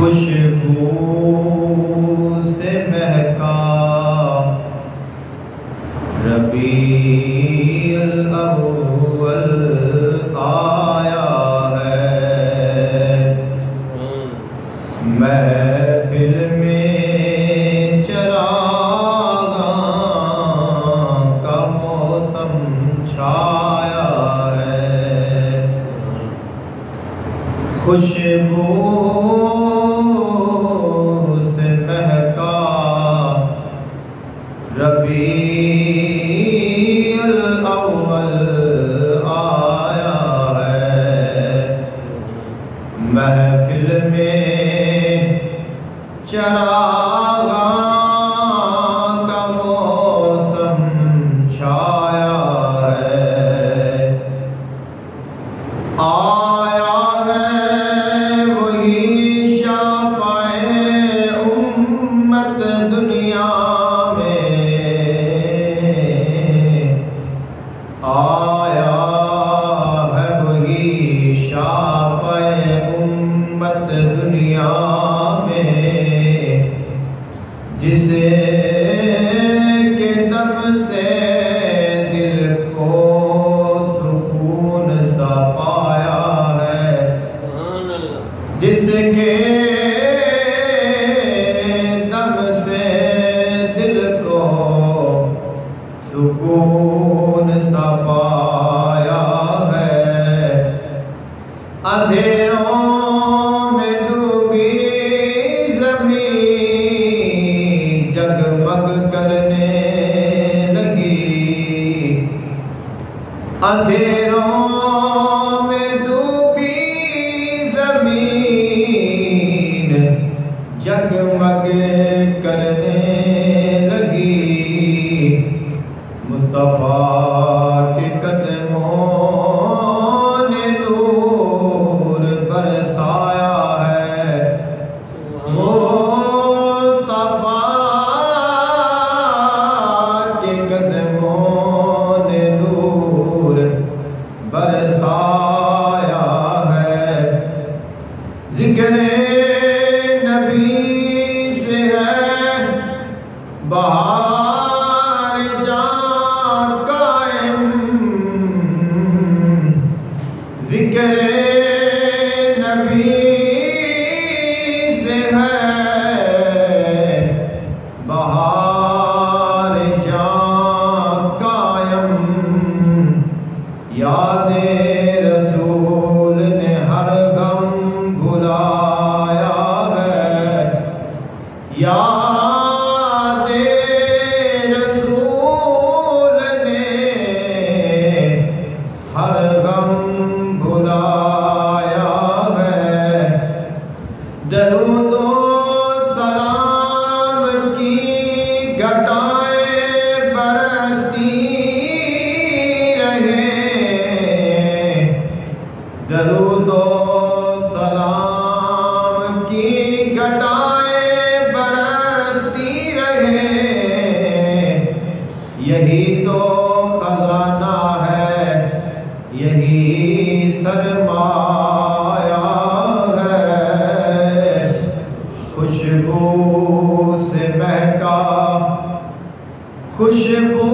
خوشبو سے مہکا ربیع الاول آیا ہے، محفل میں چراغاں کا موسم چھایا ہے، خوشبو سے مہکا ربیع الاول آیا ہے، محفل میں چراغاں کا موسم چھایا ہے، آیا ہے وہی شفیع امت دنیا میں، آیا ہے وہی شفیع امت دنیا میں، جسے کے دم سے دل کو سکون سا پایا ہے، جس کے دم سے دل کو سکون سا پایا ہے، اندھیروں میں ڈوبی زمین جگمگ کرنے لگی، اندھیروں میں ڈوبی زمین جگمگ کرنے لگی، مصطفیٰ کے قدموں نے نور برسایا ہے، مصطفیٰ کے قدموں نے نور برسایا ہے، ذکر نبی سے ہے بہار جاں قائم، ذکر نبی سے ہے بہار جاں قائم، یاد رسول نے ہر غم بھلایا ہے، یاد رسول نے ہر غم بھلایا ہے، درود و سلام کی گھٹائیں برستی رہے، درود و سلام کی گھٹائیں برستی رہے، یہی تو خزانہ ہے، یہی سرمایہ ہے، خوشبو سے مہکا خوشبو